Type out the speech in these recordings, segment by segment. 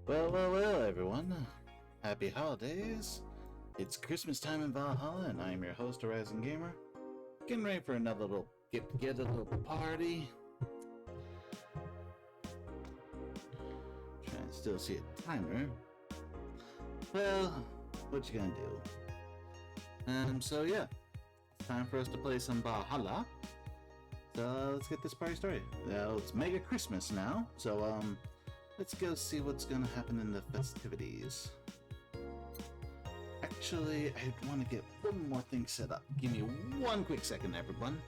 Well, everyone. Happy holidays. It's Christmas time in Valhalla, and I'm your host, Horizon Gamer. Getting ready for another little get-together, little party. Trying to still see a timer. Well, what you gonna do? So yeah, it's time for us to play some Valhalla. So let's get this party started. It's Mega Christmas now, so let's go see what's gonna happen in the festivities. Actually, I want to get one more thing set up. Give me one quick second, everyone.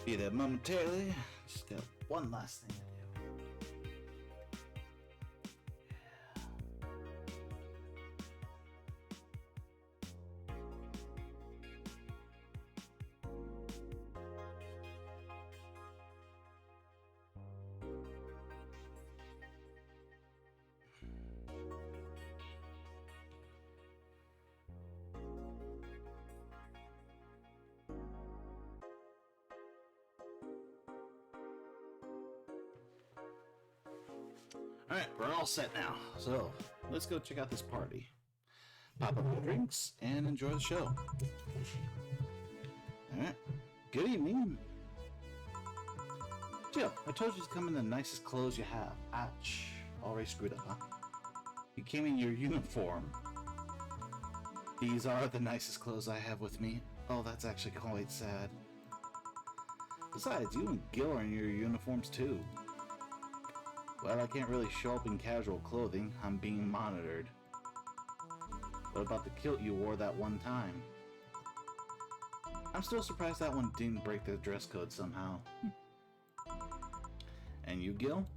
Be there momentarily. Just got one last thing to do. Alright, we're all set now. So, let's go check out this party. Pop up the drinks and enjoy the show. Alright, good evening. Jill, I told you to come in the nicest clothes you have. Ouch. Already screwed up, huh? You came in your uniform. These are the nicest clothes I have with me. Oh, that's actually quite sad. Besides, you and Gil are in your uniforms too. Well, I can't really show up in casual clothing. I'm being monitored. What about the kilt you wore that one time? I'm still surprised that one didn't break the dress code somehow. And you, Gil?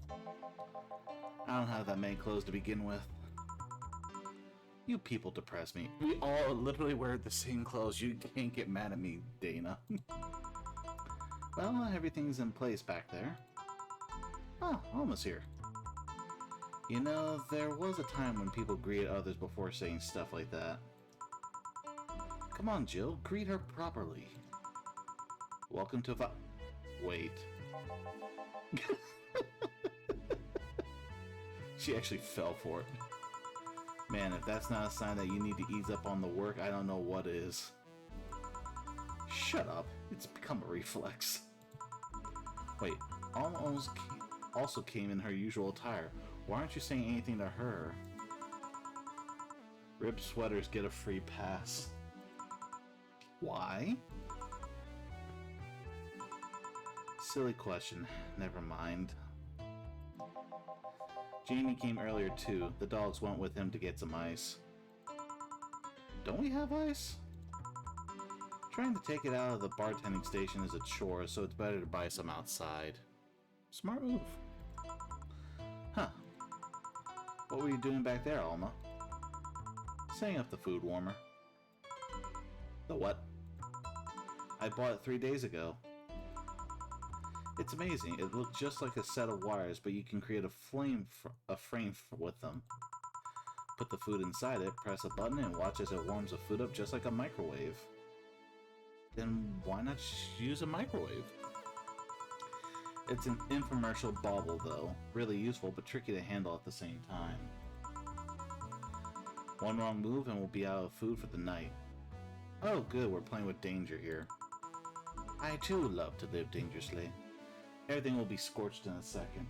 I don't have that many clothes to begin with. You people depress me. We all literally wear the same clothes. You can't get mad at me, Dana. Well, everything's in place back there. Oh, almost here. You know, there was a time when people greeted others before saying stuff like that. Come on, Jill, greet her properly. Welcome to Wait. She actually fell for it. Man, if that's not a sign that you need to ease up on the work, I don't know what is. Shut up. It's become a reflex. Wait, almost also came in her usual attire. Why aren't you saying anything to her? Ribbed sweaters get a free pass. Why? Silly question. Never mind. Jamie came earlier too. The dogs went with him to get some ice. Don't we have ice? Trying to take it out of the bartending station is a chore, so it's better to buy some outside. Smart move. Huh. What were you doing back there, Alma? Setting up the food warmer. The what? I bought it 3 days ago. It's amazing. It looks just like a set of wires, but you can create a frame with them. Put the food inside it, press a button, and watch as it warms the food up just like a microwave. Then why not use a microwave? It's an infomercial bauble, though. Really useful, but tricky to handle at the same time. One wrong move and we'll be out of food for the night. Oh good, we're playing with danger here. I too love to live dangerously. Everything will be scorched in a second.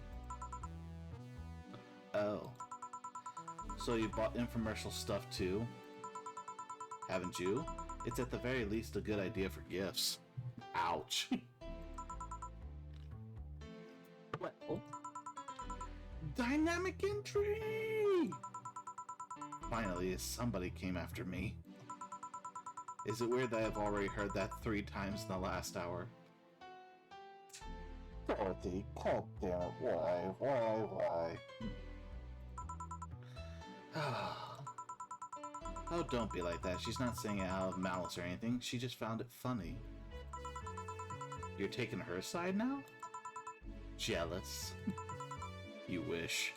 Oh. So you bought infomercial stuff too? Haven't you? It's at the very least a good idea for gifts. Ouch. Well, dynamic entry! Finally, somebody came after me. Is it weird that I've already heard that 3 times in the last hour? Dorothy, god damn it, why? Oh, don't be like that. She's not saying it out of malice or anything. She just found it funny. You're taking her side now? Jealous. You wish.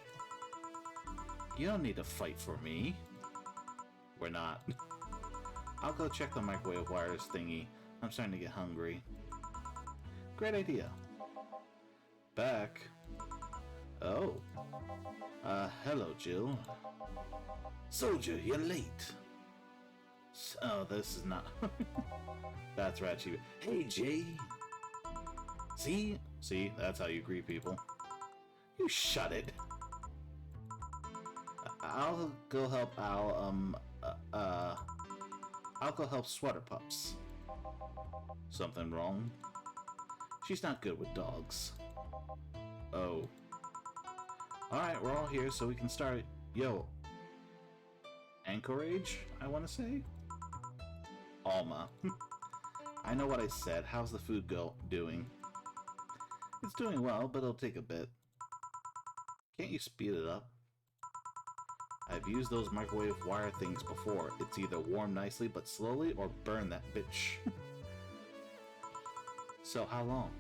You don't need to fight for me. We're not. I'll go check the microwave wires thingy. I'm starting to get hungry. Great idea. Back. Oh. Hello, Jill. Soldier, you're late. Oh, this is not... That's right, she... Hey, Jay. See? See? That's how you greet people. You shut it. I'll go help I'll go help Sweater Pups. Something wrong? She's not good with dogs. Oh. Alright, we're all here so we can start... Yo. Anchorage, I want to say? Alma. I know what I said. How's the food doing? It's doing well, but it'll take a bit. Can't you speed it up? I've used those microwave wire things before. It's either warm nicely but slowly, or burn that bitch. So how long?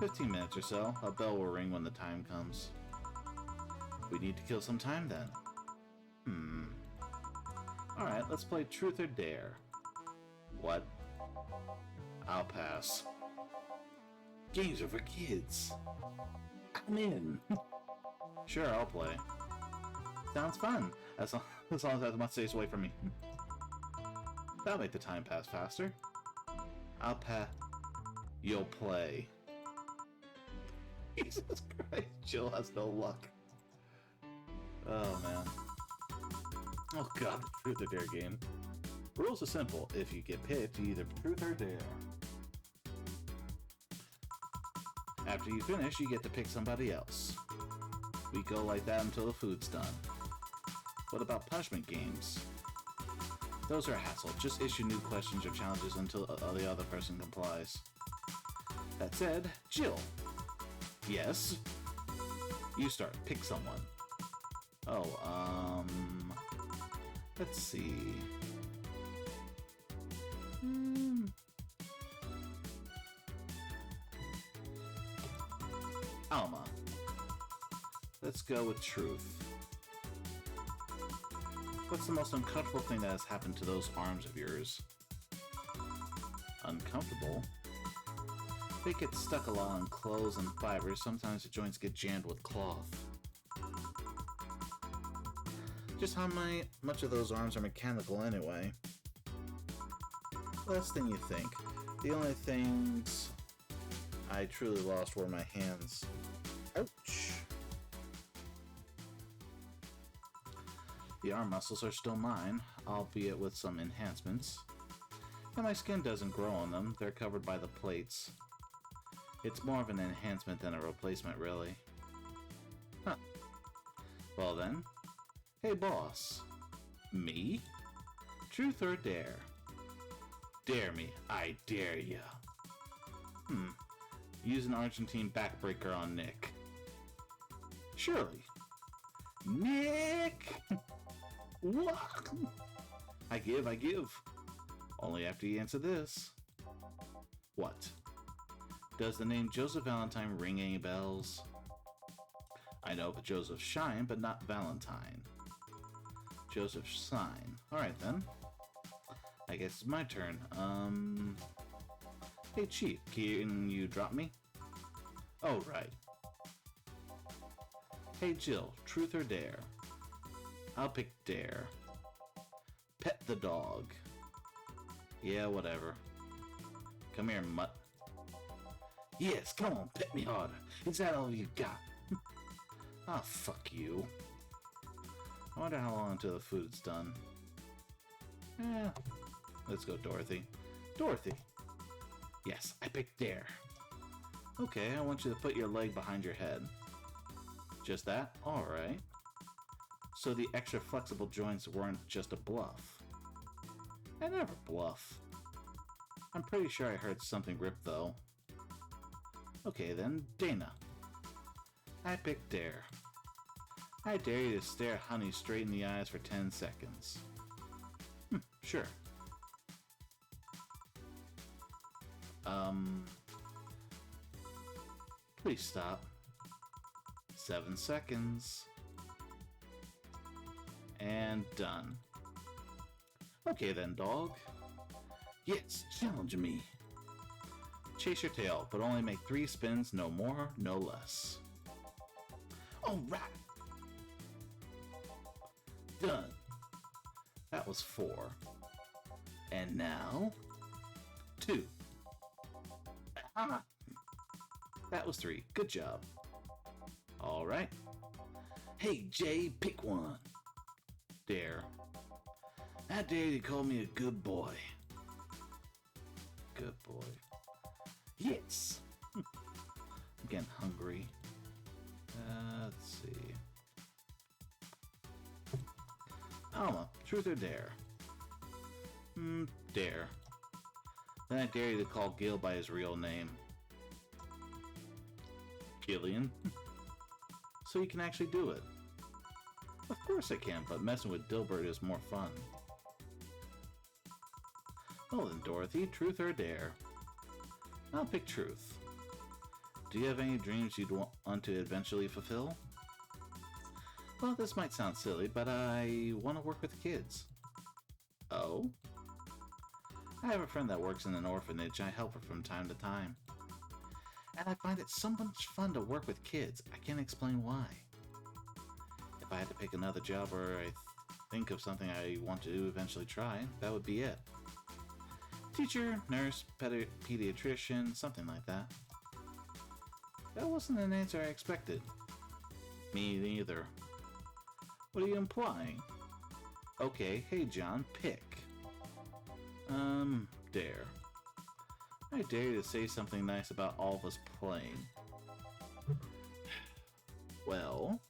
15 minutes or so. A bell will ring when the time comes. We need to kill some time then. Alright, let's play Truth or Dare. What? I'll pass. Games are for kids. I'm in. Sure, I'll play. Sounds fun. As long as that much stays away from me. That'll make the time pass faster. I'll pass. You'll play. Jesus Christ, Jill has no luck. Oh, man. Oh, God, Truth or Dare game. Rules are simple. If you get picked, you either Truth or Dare. After you finish, you get to pick somebody else. We go like that until the food's done. What about punishment games? Those are a hassle. Just issue new questions or challenges until the other person complies. That said, Jill. Yes? You start. Pick someone. Oh, let's see. Alma. Let's go with Truth. What's the most uncomfortable thing that has happened to those arms of yours? Uncomfortable? They get stuck a lot on clothes and fibers. Sometimes the joints get jammed with cloth. Just how much of those arms are mechanical anyway? Less than you think. The only things I truly lost were my hands. Ouch! The arm muscles are still mine, albeit with some enhancements. And my skin doesn't grow on them, they're covered by the plates. It's more of an enhancement than a replacement, really. Huh. Well then. Hey boss. Me? Truth or dare? Dare me, I dare ya. Use an Argentine backbreaker on Nick. Surely. Nick! What? I give. Only after you answer this. What? Does the name Joseph Valentine ring any bells? I know of Joseph Shine, but not Valentine. Joseph Sign. Alright then. I guess it's my turn. Hey Chief, can you drop me? Oh, right. Hey Jill, Truth or Dare? I'll pick Dare. Pet the dog. Yeah, whatever. Come here, mutt. Yes, come on, pet me harder. Is that all you got? Ah, fuck you. I wonder how long until the food's done. Let's go, Dorothy. Dorothy! Yes, I picked Dare. Okay, I want you to put your leg behind your head. Just that? Alright. So the extra flexible joints weren't just a bluff. I never bluff. I'm pretty sure I heard something rip, though. Okay then, Dana. I pick Dare. I dare you to stare Honey straight in the eyes for 10 seconds. Sure. Please stop. 7 seconds. And done. Okay then, dog. Yes, challenge me. Chase your tail, but only make 3 spins, no more, no less. Alright! Done. That was 4. And now... 2. Aha! That was 3. Good job. Alright. Hey, Jay, pick one. Dare. I dare you to call me a good boy. Good boy. Yes! I'm getting hungry. Let's see. Alma, truth or dare? Dare. Then I dare you to call Gil by his real name. Gillian. So you can actually do it. Of course I can, but messing with Dilbert is more fun. Well then, Dorothy, truth or dare? I'll pick truth. Do you have any dreams you'd want to eventually fulfill? Well, this might sound silly, but I want to work with kids. Oh? I have a friend that works in an orphanage. I help her from time to time. And I find it so much fun to work with kids. I can't explain why. If I had to pick another job or I think of something I want to eventually try, that would be it. Teacher, nurse, pediatrician, something like that. That wasn't an answer I expected. Me neither. What are you implying? Okay, hey John, pick. Dare. I dare you to say something nice about all of us playing. Well...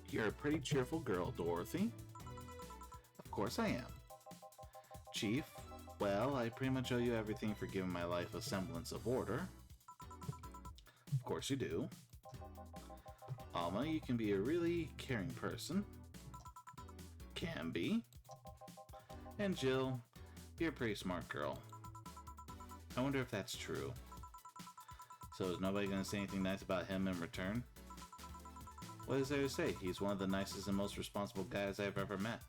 You're a pretty cheerful girl, Dorothy. Of course I am. Chief, well, I pretty much owe you everything for giving my life a semblance of order. Of course you do. Alma, you can be a really caring person. Can be. And Jill, you're a pretty smart girl. I wonder if that's true. So is nobody going to say anything nice about him in return? What is there to say? He's one of the nicest and most responsible guys I've ever met.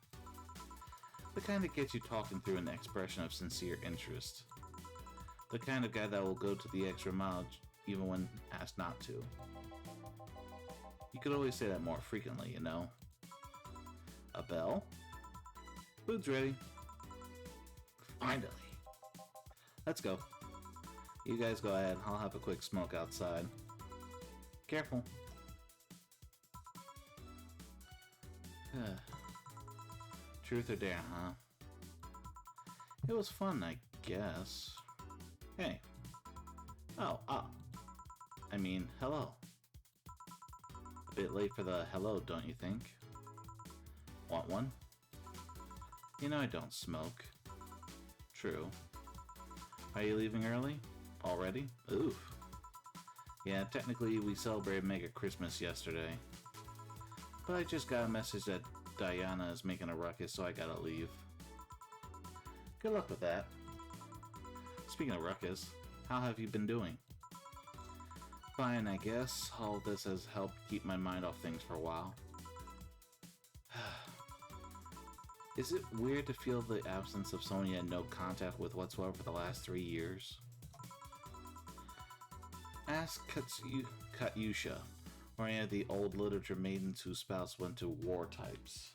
The kind that gets you talking through an expression of sincere interest. The kind of guy that will go to the extra mile even when asked not to. You could always say that more frequently, you know. A bell? Food's ready. Finally. Let's go. You guys go ahead. I'll have a quick smoke outside. Careful. Truth or dare, huh? It was fun, I guess. Hey. Oh, I mean, hello. A bit late for the hello, don't you think? Want one? You know I don't smoke. True. Are you leaving early? Already? Oof. Yeah, technically we celebrated Mega Christmas yesterday. But I just got a message that Diana is making a ruckus, so I gotta leave. Good luck with that. Speaking of ruckus, how have you been doing? Fine, I guess. All this has helped keep my mind off things for a while. Is it weird to feel the absence of someone you had no contact with whatsoever for the last 3 years? Ask Katyusha, or any of the old literature maidens whose spouse went to war types.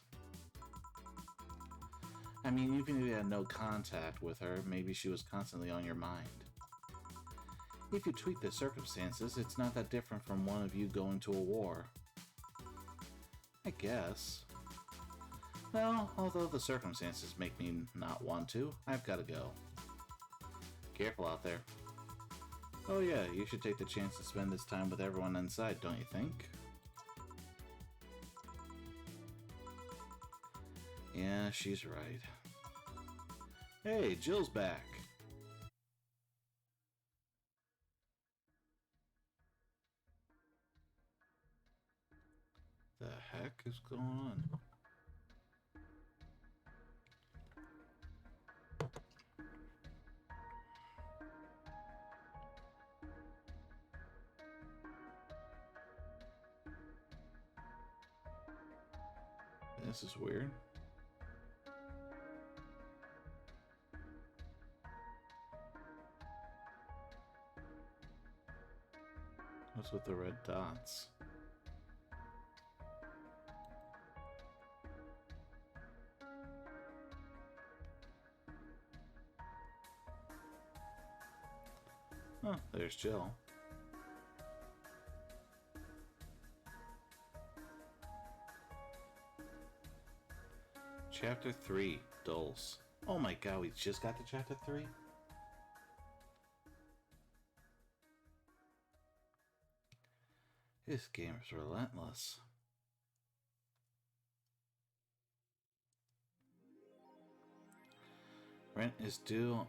I mean, even if you had no contact with her, maybe she was constantly on your mind. If you tweak the circumstances, it's not that different from one of you going to a war. I guess. Well, although the circumstances make me not want to, I've gotta go. Careful out there. Oh yeah, you should take the chance to spend this time with everyone inside, don't you think? Yeah, she's right. Hey, Jill's back. The heck is going on? This is weird. What's with the red dots? Oh, there's Jill. Chapter 3, Dulce. Oh my god, we just got to Chapter 3? This game is relentless. Rent is due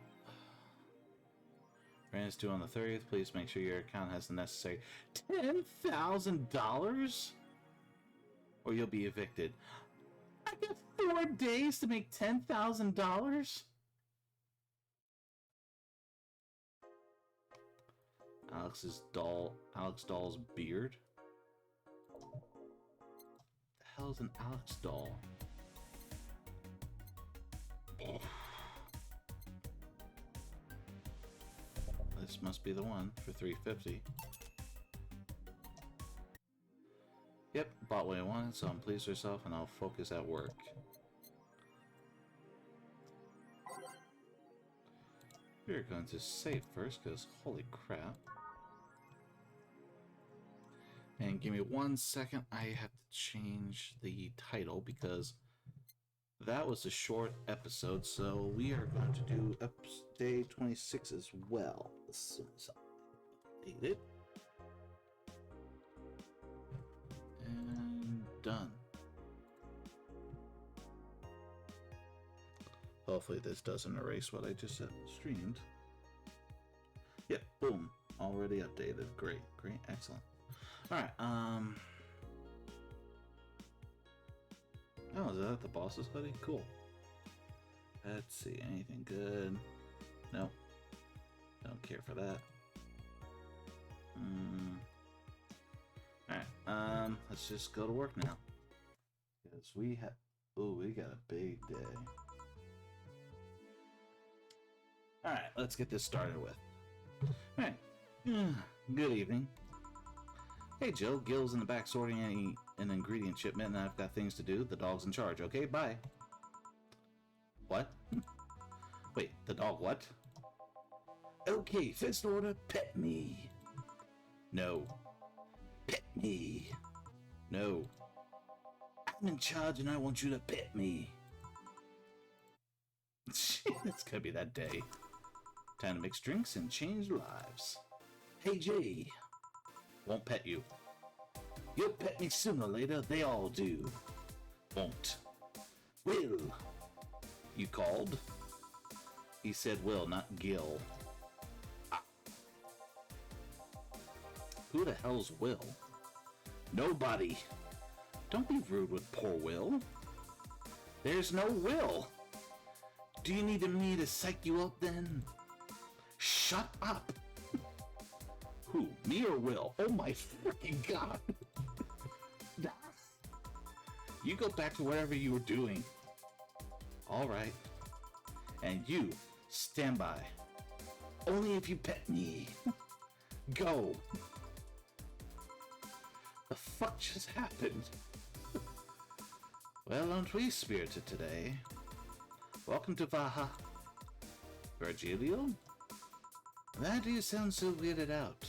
on the 30th. Please make sure your account has the necessary $10,000? Or you'll be evicted. I got 4 days to make $10,000? Alex doll's beard? What the hell is an Alex doll? Oh. This must be the one for $350. Yep, bought what I wanted, so I'm pleased with myself and I'll focus at work. We're going to save first, because holy crap. And give me 1 second, I have to change the title because that was a short episode, so we are going to do day 26 as well. So update it. And done. Hopefully this doesn't erase what I just streamed. Yep, boom. Already updated. Great, great, excellent. Alright, oh, is that the boss's hoodie? Cool. Let's see, anything good? Nope. Don't care for that. Alright, let's just go to work now. Because we have... Ooh, we got a big day. Alright, let's get this started with. Alright. Good evening. Hey Jill, Gil's in the back sorting an ingredient shipment and I've got things to do. The dog's in charge, okay? Bye. What? Wait, the dog what? Okay, first order, pet me. No. Pet me. No. I'm in charge and I want you to pet me. It's gonna be that day. Time to mix drinks and change lives. Hey Jay. Won't pet you. You'll pet me sooner or later, they all do. Won't. Will. You called? He said Will, not Gil. Ah. Who the hell's Will? Nobody. Don't be rude with poor Will. There's no Will. Do you need me to psych you up then? Shut up. Who, me or Will? Oh my freaking god. You go back to whatever you were doing. Alright. And you, stand by. Only if you pet me. Go. The fuck just happened? Well, aren't we spirited today? Welcome to Vaha. Virgilio? Why do you sound so weirded out?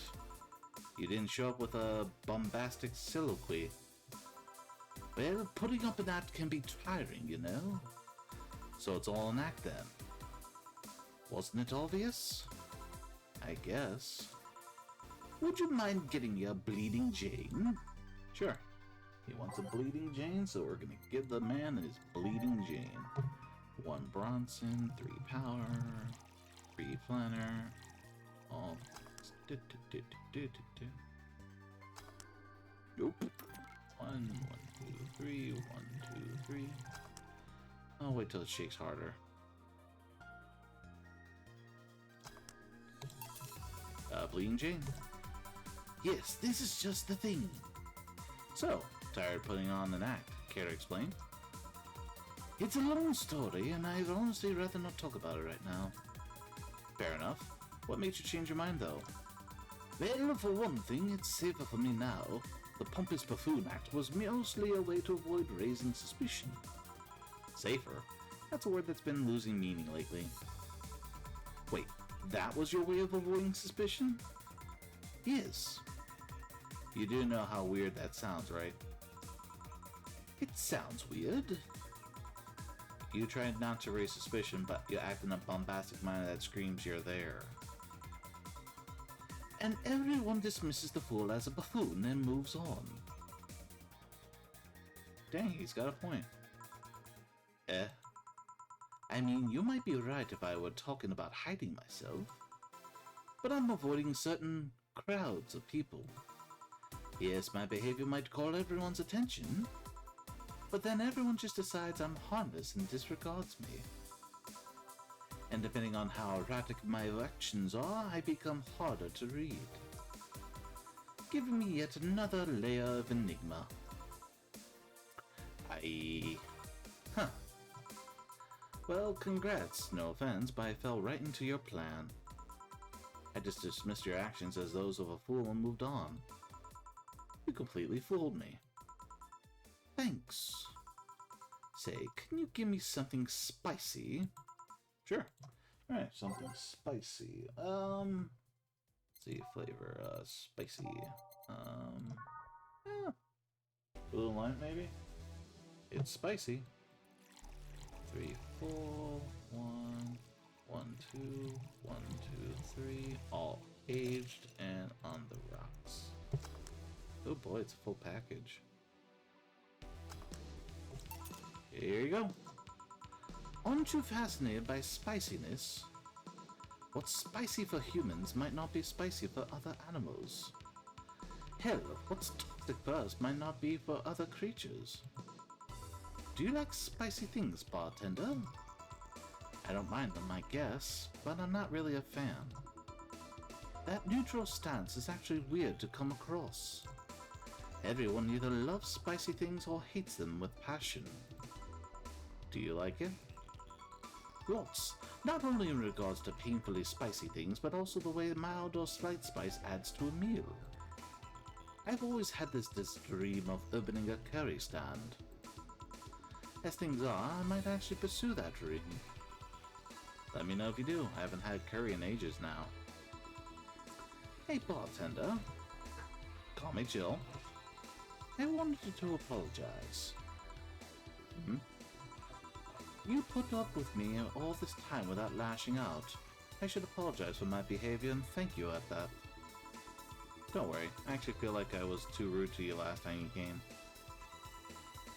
You didn't show up with a bombastic soliloquy. Well, putting up an act can be tiring, you know? So it's all an act then. Wasn't it obvious? I guess. Would you mind getting your bleeding Jane? Sure. He wants a Bleeding Jane, so we're gonna give the man his Bleeding Jane. 1 Bronson, 3 power, 3 planner, all. Nope. 1, 2, 3, 1, 2, 3. I'll wait till it shakes harder. Bleeding Jane. Yes, this is just the thing. So, tired of putting on an act. Care to explain? It's a long story, and I'd honestly rather not talk about it right now. Fair enough. What made you change your mind, though? Well, for one thing, it's safer for me now. The Pompous Buffoon Act was mostly a way to avoid raising suspicion. Safer? That's a word that's been losing meaning lately. Wait, that was your way of avoiding suspicion? Yes. You do know how weird that sounds, right? It sounds weird. You tried not to raise suspicion, but you act in a bombastic manner that screams you're there. And everyone dismisses the fool as a buffoon and moves on. Dang, he's got a point. I mean, you might be right if I were talking about hiding myself. But I'm avoiding certain crowds of people. Yes, my behavior might call everyone's attention, but then everyone just decides I'm harmless and disregards me. And depending on how erratic my actions are, I become harder to read. Giving me yet another layer of enigma. Huh. Well, congrats, no offense, but I fell right into your plan. I just dismissed your actions as those of a fool and moved on. You completely fooled me. Thanks. Say, can you give me something spicy? Sure. Alright, something spicy. Let's see, flavor, spicy. Yeah. Blue light, maybe? It's spicy. 3, 4, 1, 1, 2, 1, 2, 3. All aged and on the rocks. Oh boy, it's a full package. Here you go. Aren't you fascinated by spiciness? What's spicy for humans might not be spicy for other animals. Hell, what's toxic for us might not be for other creatures. Do you like spicy things, bartender? I don't mind them, I guess, but I'm not really a fan. That neutral stance is actually weird to come across. Everyone either loves spicy things or hates them with passion. Do you like it? Lots. Not only in regards to painfully spicy things, but also the way mild or slight spice adds to a meal. I've always had this dream of opening a curry stand. As things are, I might actually pursue that dream. Let me know if you do. I haven't had curry in ages now. Hey bartender. Call me Jill. I wanted to apologize. You put up with me all this time without lashing out. I should apologize for my behavior and thank you at that. Don't worry, I actually feel like I was too rude to you last time you came.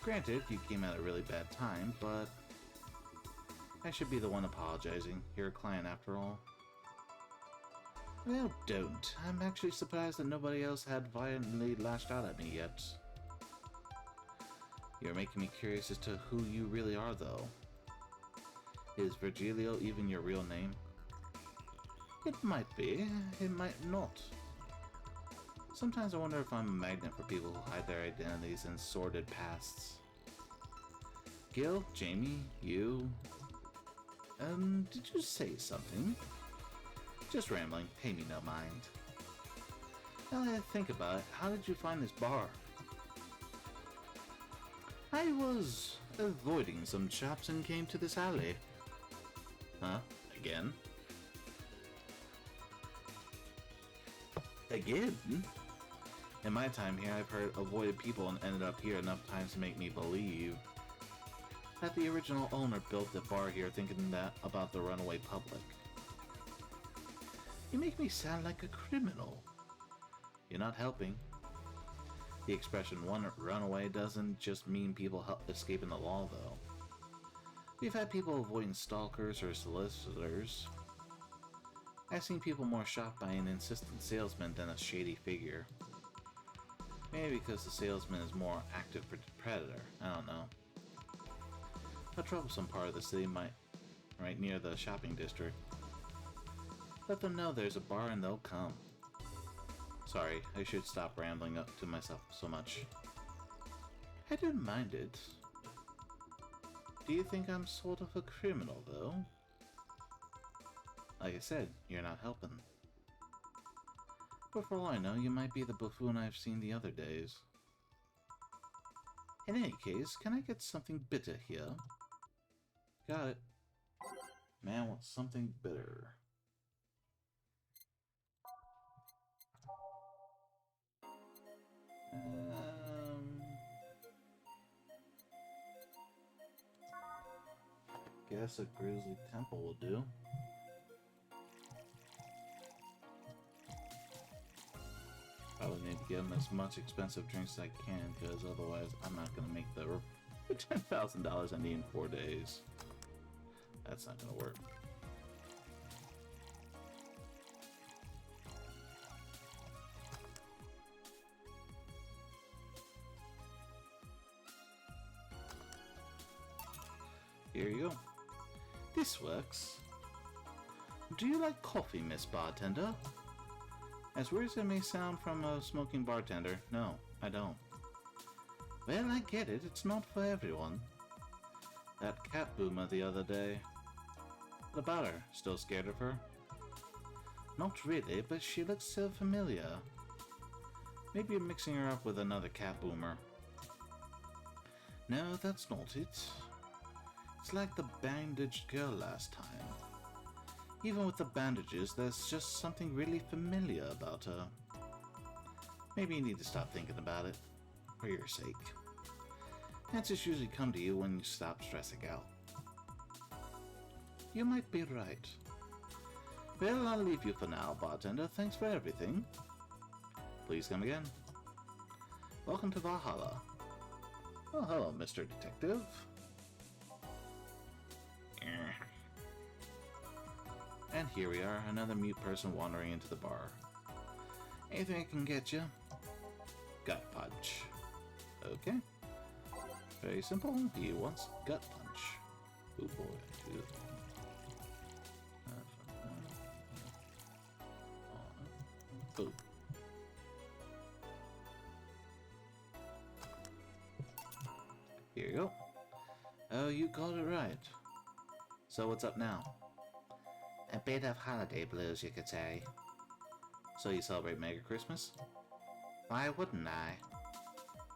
Granted, you came at a really bad time, but I should be the one apologizing. You're a client after all. Well, don't. I'm actually surprised that nobody else had violently lashed out at me yet. You're making me curious as to who you really are, though. Is Virgilio even your real name? It might be, it might not. Sometimes I wonder if I'm a magnet for people who hide their identities and sordid pasts. Gil, Jamie, you... did you say something? Just rambling, pay me no mind. Now that I think about it, how did you find this bar? I was avoiding some chaps and came to this alley. Huh? Again? Again? In my time here, I've heard avoided people and ended up here enough times to make me believe that the original owner built the bar here thinking that about the runaway public. You make me sound like a criminal. You're not helping. The expression one runaway doesn't just mean people escaping the law, though. We've had people avoiding stalkers or solicitors. I've seen people more shocked by an insistent salesman than a shady figure. Maybe because the salesman is more active predator, I don't know. A troublesome part of the city right near the shopping district. Let them know there's a bar and they'll come. Sorry, I should stop rambling up to myself so much. I didn't mind it. Do you think I'm sort of a criminal, though? Like I said, you're not helping. But for all I know, you might be the buffoon I've seen the other days. In any case, can I get something bitter here? Got it. Man wants something bitter. Guess a Grizzly Temple will do. Probably need to get them as much expensive drinks as I can, because otherwise I'm not going to make the $10,000 I need in 4 days. That's not going to work. Here you go. This works. Do you like coffee, Miss Bartender? As weird as it may sound from a smoking bartender, no, I don't. Well, I get it. It's not for everyone. That cat boomer the other day. What about her? Still scared of her? Not really, but she looks so familiar. Maybe you're mixing her up with another cat boomer. No, that's not it. It's like the bandaged girl last time. Even with the bandages, there's just something really familiar about her. Maybe you need to stop thinking about it. For your sake. Answers usually come to you when you stop stressing out. You might be right. Well, I'll leave you for now, bartender. Thanks for everything. Please come again. Welcome to Valhalla. Oh, hello, Mr. Detective. And here we are, another mute person wandering into the bar. Anything I can get you? Gut punch. Okay. Very simple. He wants gut punch. Oh boy. Oh. Here you go. Oh, you got it right. So what's up now? A bit of holiday blues, you could say. So you celebrate Mega Christmas? Why wouldn't I?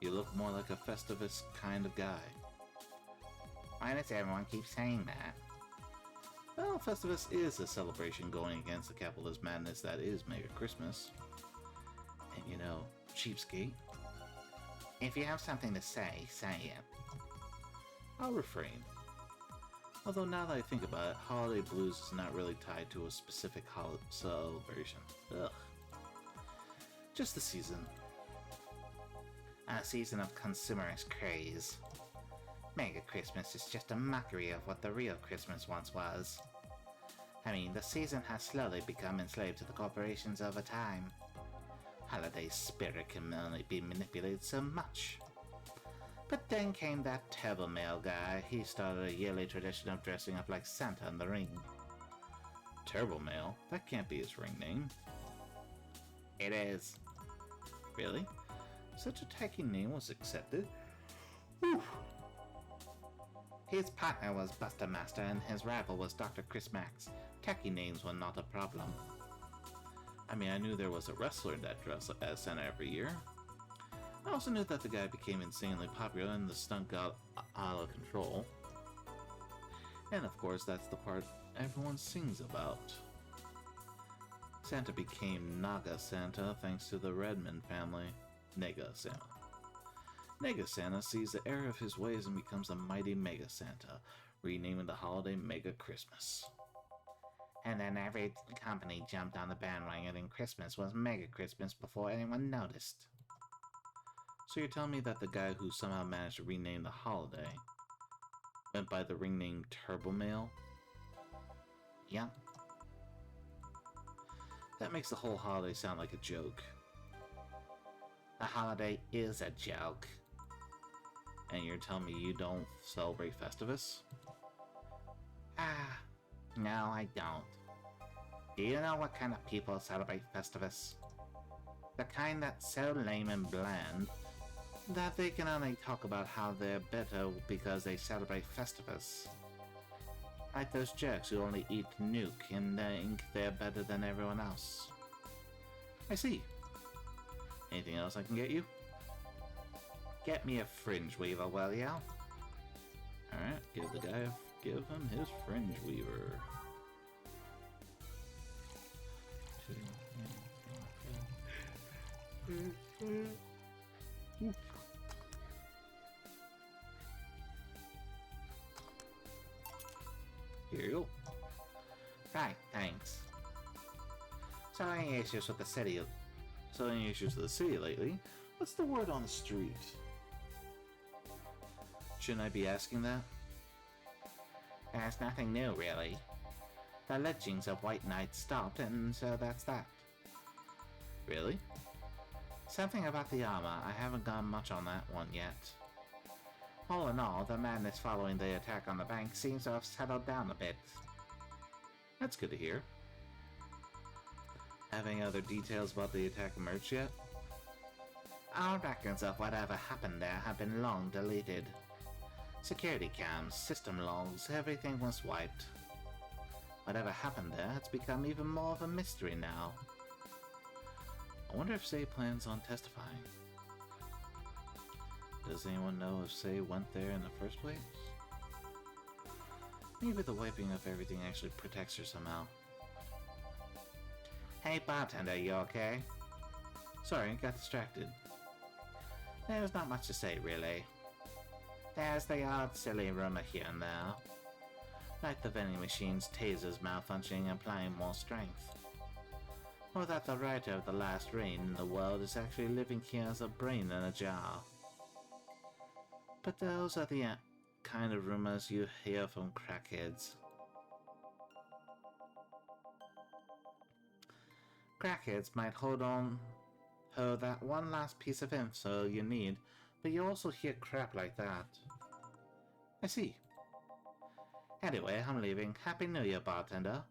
You look more like a Festivus kind of guy. Why does everyone keep saying that? Well, Festivus is a celebration going against the capitalist madness that is Mega Christmas. And you know, cheapskate. If you have something to say, say it. I'll refrain. Although now that I think about it, holiday blues is not really tied to a specific celebration. Ugh. Just the season. A season of consumerist craze. Mega Christmas is just a mockery of what the real Christmas once was. I mean, the season has slowly become enslaved to the corporations over time. Holiday spirit can only be manipulated so much. But then came that terrible male guy. He started a yearly tradition of dressing up like Santa in the ring. Terrible male? That can't be his ring name. It is. Really? Such a tacky name was accepted? Whew. His partner was Buster Master and his rival was Dr. Chris Max. Tacky names were not a problem. I mean, I knew there was a wrestler that dressed as Santa every year. I also knew that the guy became insanely popular and the stunt got out of control. And of course, that's the part everyone sings about. Santa became Naga Santa thanks to the Redmond family. Nega Santa. Nega Santa sees the error of his ways and becomes a mighty Mega Santa, renaming the holiday Mega Christmas. And then every company jumped on the bandwagon and Christmas was Mega Christmas before anyone noticed. So you're telling me that the guy who somehow managed to rename the holiday went by the ring name Turbo Mail? Yeah. That makes the whole holiday sound like a joke. The holiday is a joke. And you're telling me you don't celebrate Festivus? Ah, no, I don't. Do you know what kind of people celebrate Festivus? The kind that's so lame and bland that they can only talk about how they're better because they celebrate Festivus. Like those jerks who only eat Nuke and think they're better than everyone else. I see. Anything else I can get you? Get me a fringe weaver, will ya? Alright, give him his fringe weaver. Here you go. Right, thanks. So any issues with the city lately? What's the word on the street? Shouldn't I be asking that? There's nothing new, really. The lynchings of White Knights stopped, and so that's that. Really? Something about the armor. I haven't gone much on that one yet. All in all, the madness following the attack on the bank seems to have settled down a bit. That's good to hear. Have any other details about the attack emerged yet? All records of whatever happened there have been long deleted. Security cams, system logs, everything was wiped. Whatever happened there has become even more of a mystery now. I wonder if Say plans on testifying. Does anyone know if Say went there in the first place? Maybe the wiping of everything actually protects her somehow. Hey bartender, you okay? Sorry, got distracted. There's not much to say, really. There's the odd silly rumor here and there. Like the vending machine's tasers malfunctioning and applying more strength. Or that the writer of the last reign in the world is actually living here as a brain in a jar. But those are the kind of rumors you hear from crackheads. Crackheads might hold that one last piece of info you need, but you also hear crap like that. I see. Anyway, I'm leaving. Happy New Year, bartender.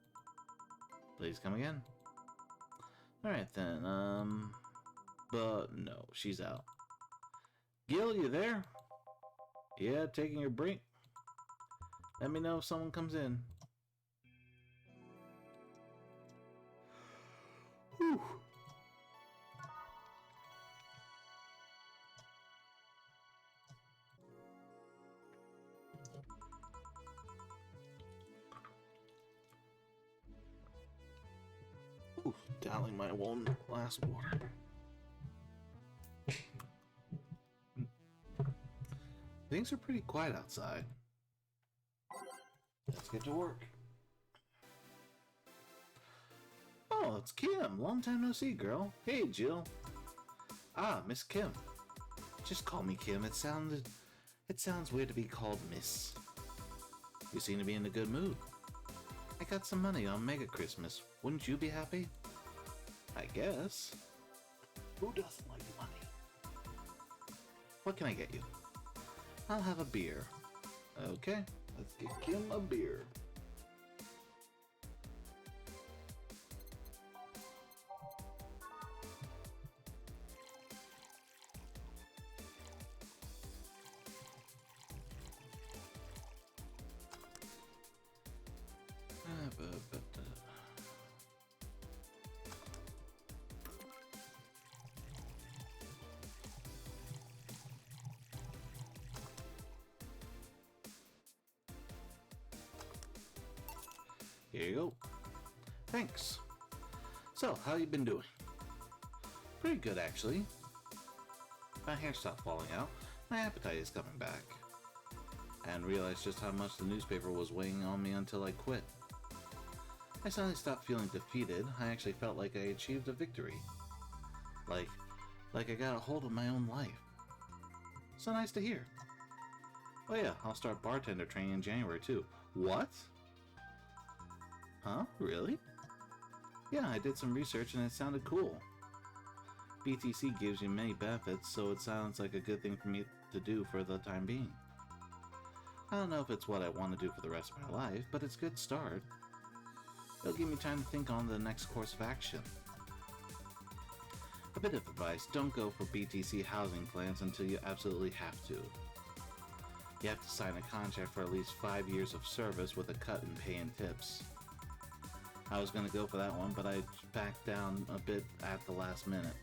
Please come again. Alright then, but no, she's out. Gil, you there? Yeah, taking your break. Let me know if someone comes in. Whew. Ooh, downing my one glass of water. Things are pretty quiet outside. Let's get to work. Oh, it's Kim. Long time no see, girl. Hey, Jill. Ah, Miss Kim. Just call me Kim. It sounds weird to be called Miss. You seem to be in a good mood. I got some money on Mega Christmas. Wouldn't you be happy? I guess. Who doesn't like money? What can I get you? I'll have a beer. Okay, let's get Kim a beer. Here you go. Thanks. So, how you been doing? Pretty good, actually. My hair stopped falling out. My appetite is coming back. I hadn't realized just how much the newspaper was weighing on me until I quit. I suddenly stopped feeling defeated. I actually felt like I achieved a victory. Like I got a hold of my own life. So nice to hear. Oh yeah, I'll start bartender training in January too. What? Huh? Really? Yeah, I did some research and it sounded cool. BTC gives you many benefits, so it sounds like a good thing for me to do for the time being. I don't know if it's what I want to do for the rest of my life, but it's a good start. It'll give me time to think on the next course of action. A bit of advice, don't go for BTC housing plans until you absolutely have to. You have to sign a contract for at least 5 years of service with a cut in pay and tips. I was going to go for that one, but I backed down a bit at the last minute.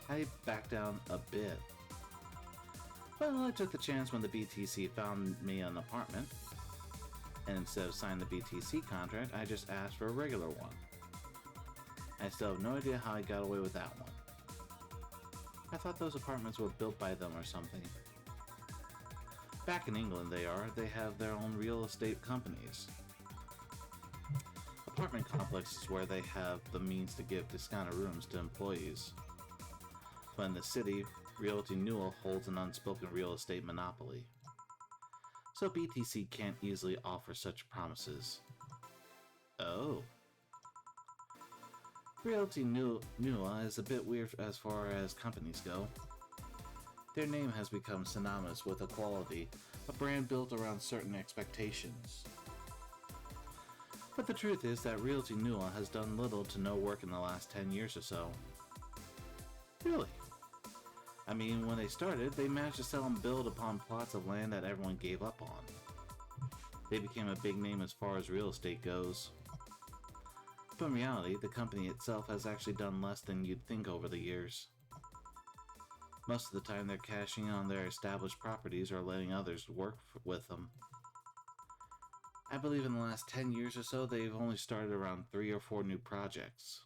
I backed down a bit. Well, I took the chance when the BTC found me an apartment. And instead of signing the BTC contract, I just asked for a regular one. I still have no idea how I got away with that one. I thought those apartments were built by them or something. Back in England they have their own real estate companies. Apartment complexes where they have the means to give discounted rooms to employees. But in the city, Realty Newell holds an unspoken real estate monopoly. So BTC can't easily offer such promises. Oh. Realty Newell is a bit weird as far as companies go. Their name has become synonymous with equality, a brand built around certain expectations. But the truth is that Realty Newell has done little to no work in the last 10 years or so. Really? I mean, when they started, they managed to sell and build upon plots of land that everyone gave up on. They became a big name as far as real estate goes. But in reality, the company itself has actually done less than you'd think over the years. Most of the time they're cashing in on their established properties or letting others work with them. I believe in the last 10 years or so they've only started around 3 or 4 new projects.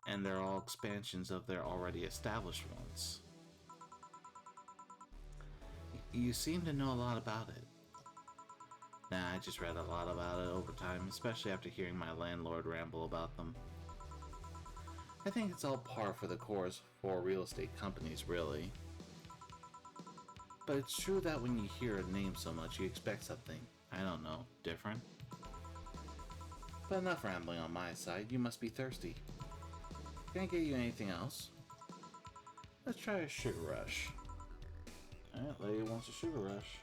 And they're all expansions of their already established ones. You seem to know a lot about it. Nah, I just read a lot about it over time, especially after hearing my landlord ramble about them. I think it's all par for the course for real estate companies, really. But it's true that when you hear a name so much, you expect something, I don't know, different. But enough rambling on my side, you must be thirsty. Can I get you anything else? Let's try a sugar rush. Alright, lady wants a sugar rush.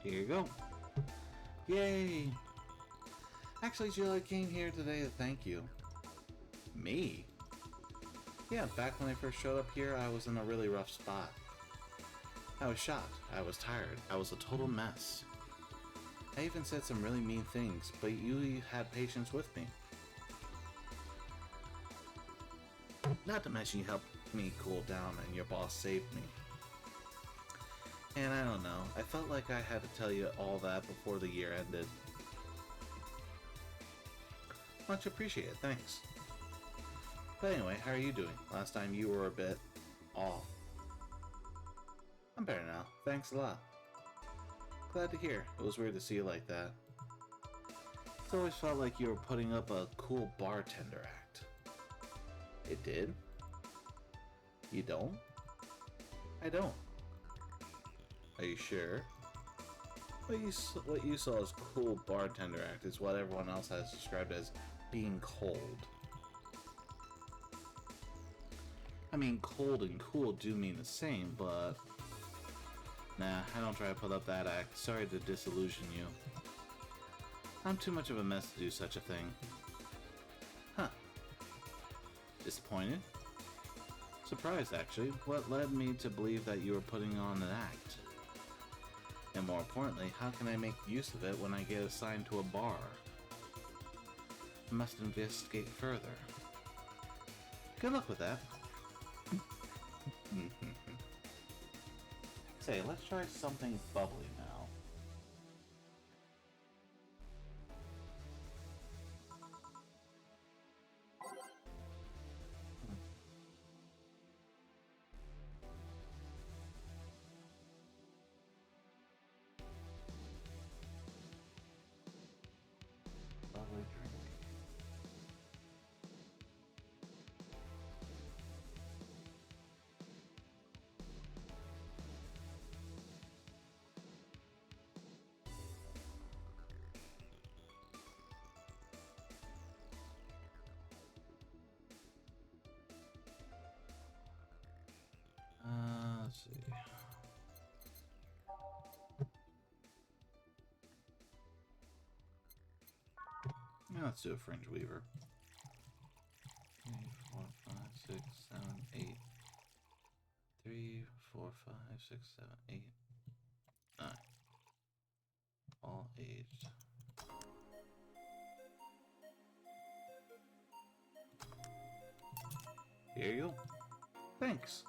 Here you go. Yay! Actually, Jill, I came here today to thank you. Me? Yeah, back when I first showed up here, I was in a really rough spot. I was shocked. I was tired. I was a total mess. I even said some really mean things, but you had patience with me. Not to mention you helped me cool down and your boss saved me. And I don't know, I felt like I had to tell you all that before the year ended. Much appreciated, thanks. But anyway, how are you doing? Last time you were a bit off. I'm better now, thanks a lot. Glad to hear, it was weird to see you like that. It's always felt like you were putting up a cool bartender act. It did? You don't? I don't. Are you sure? What you saw as cool bartender act is what everyone else has described as being cold. I mean, cold and cool do mean the same, but... Nah, I don't try to put up that act. Sorry to disillusion you. I'm too much of a mess to do such a thing. Huh. Disappointed? Surprised, actually. What led me to believe that you were putting on an act? And more importantly, how can I make use of it when I get assigned to a bar? I must investigate further. Good luck with that. Say, let's try something bubbly now. see. Yeah, let's do a fringe weaver. 3, 4, 5, 6, 7, 8. 3, 4, 5, 6, 7, 8, 9. All aged. Here you go. Thanks.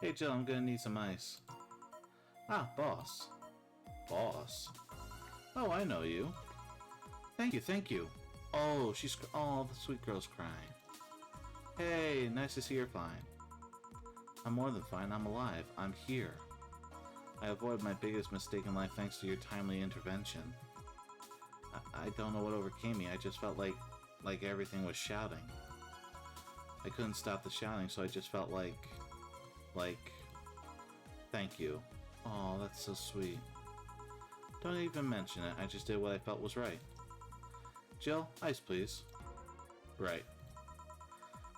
Hey Jill, I'm gonna need some ice. Ah, boss. Boss? Oh, I know you. Thank you, thank you. Oh, oh, the sweet girl's crying. Hey, nice to see you're fine. I'm more than fine, I'm alive. I'm here. I avoided my biggest mistake in life thanks to your timely intervention. I don't know what overcame me, I just felt like everything was shouting. I couldn't stop the shouting, so I just felt like, thank you. Oh, that's so sweet. Don't even mention it, I just did what I felt was right. Jill, ice please. Right.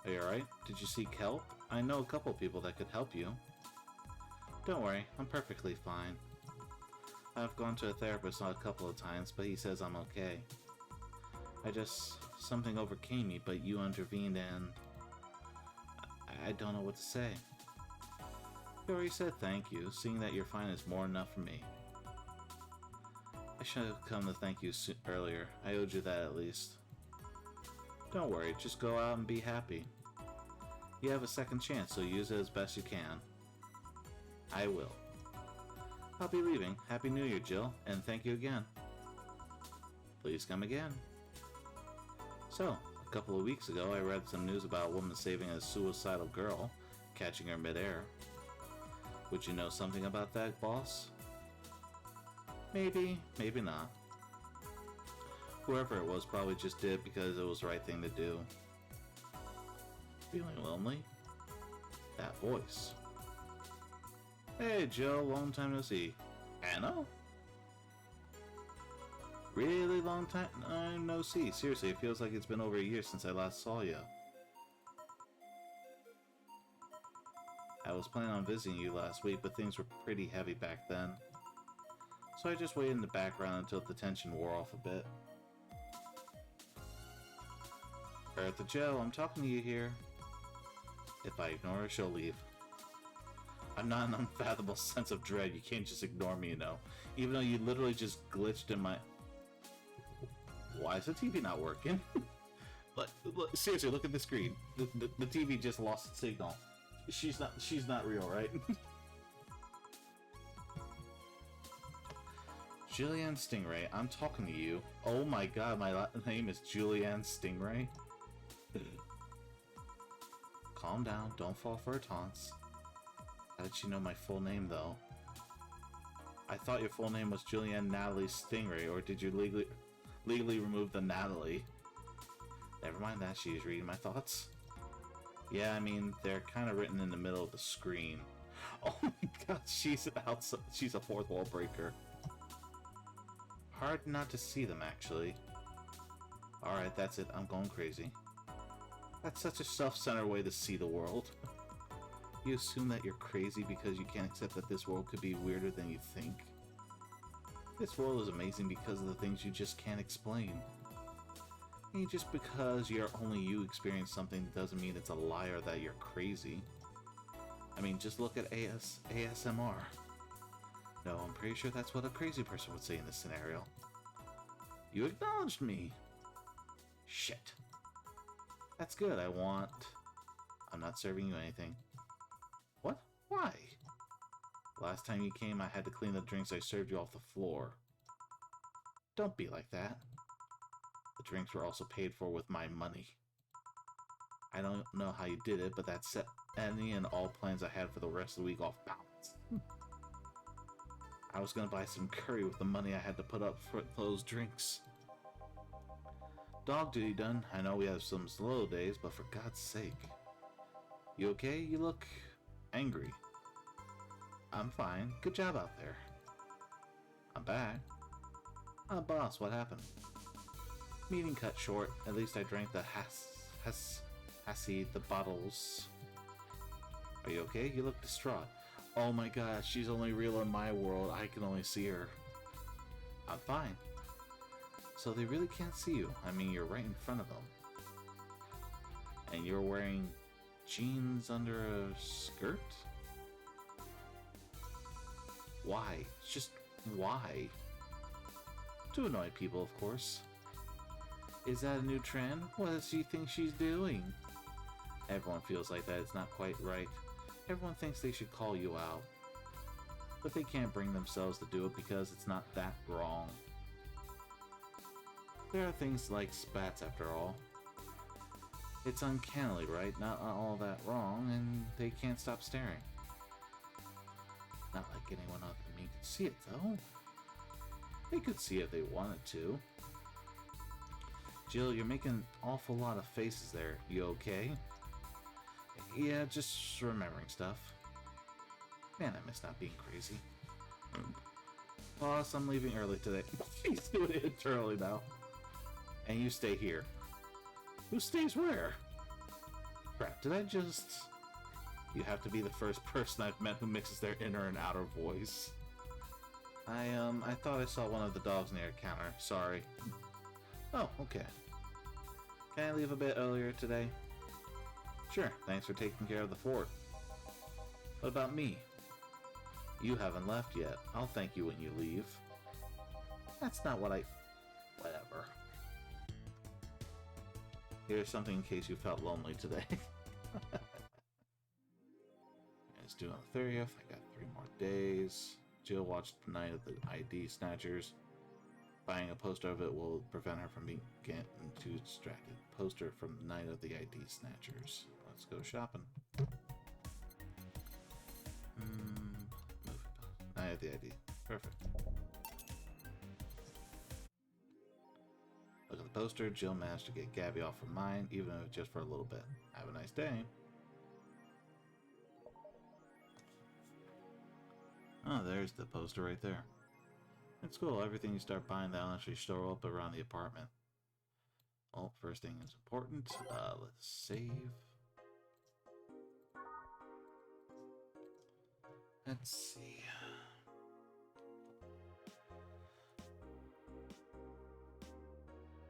Are you alright? Did you seek help? I know a couple people that could help you. Don't worry, I'm perfectly fine. I've gone to a therapist a couple of times, but he says I'm okay. Something overcame me, but you intervened and... I don't know what to say. You already said thank you. Seeing that you're fine is more than enough for me. I should have come to thank you earlier. I owed you that at least. Don't worry, just go out and be happy. You have a second chance, so use it as best you can. I will. I'll be leaving. Happy New Year, Jill, and thank you again. Please come again. So, a couple of weeks ago, I read some news about a woman saving a suicidal girl, catching her midair. Would you know something about that, boss? Maybe, maybe not. Whoever it was probably just did it because it was the right thing to do. Feeling lonely? That voice. Hey Jill, long time no see. Anna? Really long time no see. Seriously, it feels like it's been over a year since I last saw you. I was planning on visiting you last week, but things were pretty heavy back then. So I just waited in the background until the tension wore off a bit. Eartha Jill, I'm talking to you here. If I ignore her, she'll leave. I'm not an unfathomable sense of dread. You can't just ignore me, you know. Even though you literally just glitched in my... Why is the TV not working? look, seriously, look at the screen. The TV just lost its signal. She's not real, right? Julianne Stingray, I'm talking to you. Oh my god, my name is Julianne Stingray. Calm down, don't fall for her taunts. How did she know my full name, though? I thought your full name was Julianne Natalie Stingray, or did you legally remove the Natalie? Never mind that, she's reading my thoughts. Yeah, I mean, they're kind of written in the middle of the screen. Oh my god, she's a fourth wall breaker. Hard not to see them, actually. Alright, that's it, I'm going crazy. That's such a self-centered way to see the world. You assume that you're crazy because you can't accept that this world could be weirder than you think. This world is amazing because of the things you just can't explain. And just because only you experience something doesn't mean it's a lie or that you're crazy. I mean, just look at ASMR. No, I'm pretty sure that's what a crazy person would say in this scenario. You acknowledged me! Shit. That's good, I'm not serving you anything. What? Why? Last time you came, I had to clean the drinks I served you off the floor. Don't be like that. The drinks were also paid for with my money. I don't know how you did it, but that set any and all plans I had for the rest of the week off balance. I was gonna buy some curry with the money I had to put up for those drinks. Dog duty done. I know we have some slow days, but for God's sake. You okay? You look angry. I'm fine. Good job out there. I'm back. Boss, what happened? Meeting cut short. At least I drank the the bottles. Are you okay? You look distraught. Oh my gosh, she's only real in my world. I can only see her. I'm fine. So they really can't see you. I mean, you're right in front of them. And you're wearing jeans under a skirt? Why? Just why? To annoy people, of course. Is that a new trend? What does she think she's doing? Everyone feels like that. It's not quite right. Everyone thinks they should call you out. But they can't bring themselves to do it because it's not that wrong. There are things like spats after all. It's uncannily right, not all that wrong, and they can't stop staring. Not like anyone other than me could see it, though. They could see if they wanted to. Jill, you're making an awful lot of faces there. You okay? Yeah, just remembering stuff. Man, I miss not being crazy. Boss, I'm leaving early today. He's doing it internally now. And you stay here. Who stays where? Crap, did I just... You have to be the first person I've met who mixes their inner and outer voice. I thought I saw one of the dogs near the counter. Sorry. Oh, okay. Can I leave a bit earlier today? Sure, thanks for taking care of the fort. What about me? You haven't left yet. I'll thank you when you leave. That's not what I... Whatever. Here's something in case you felt lonely today. It's due on the 30th. I got 3 more days. Jill watched Night of the ID Snatchers. Buying a poster of it will prevent her from being getting too distracted. Poster from Night of the ID Snatchers. Let's go shopping. Night of the ID. Perfect. Look at the poster. Jill managed to get Gabby off her mind, even if just for a little bit. Have a nice day. Oh, there's the poster right there. It's cool. Everything you start buying, that'll actually show up around the apartment. Oh, first thing is important. Let's save. Let's see.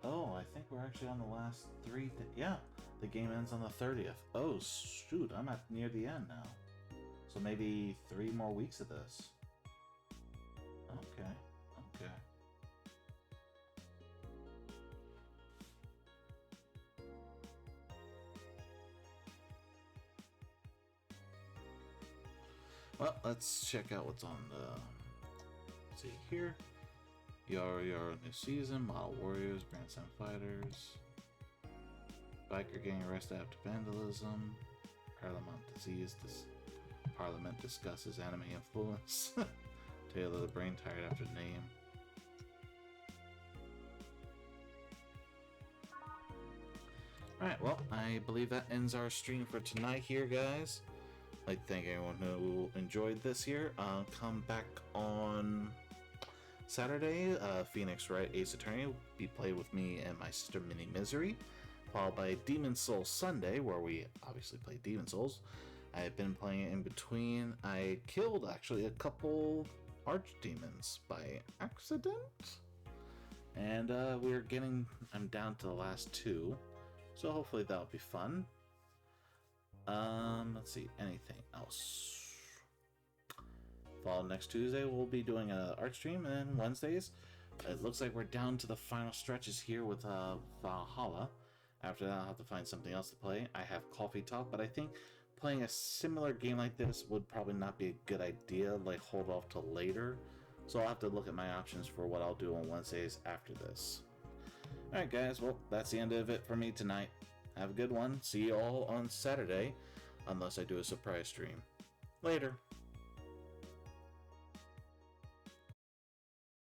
Oh, I think we're actually on the last 3. Yeah, the game ends on the 30th. Oh, shoot. I'm at near the end now. So maybe 3 more weeks of this. Okay. Okay. Well, let's check out what's on the... Let's see here. Your new season, Model Warriors, Grandson Fighters. Biker gang arrested after vandalism. Parliament discusses anime influence. Tale of the Brain tired after name. Alright, well, I believe that ends our stream for tonight here, guys. I'd like to thank everyone who enjoyed this here. Come back on Saturday. Phoenix Wright Ace Attorney will be played with me and my sister Mini Misery. Followed by Demon Souls Sunday, where we obviously play Demon Souls. I've been playing it in between. I killed actually a couple archdemons by accident. And I'm down to the last 2. So hopefully that'll be fun. Let's see, anything else? Fall next Tuesday we'll be doing an art stream, and then Wednesdays it looks like we're down to the final stretches here with Valhalla. After that I'll have to find something else to play. I have Coffee Talk, but I think playing a similar game like this would probably not be a good idea, like hold off till later. So I'll have to look at my options for what I'll do on Wednesdays after this. Alright guys, well that's the end of it for me tonight. Have a good one. See you all on Saturday, unless I do a surprise stream. Later.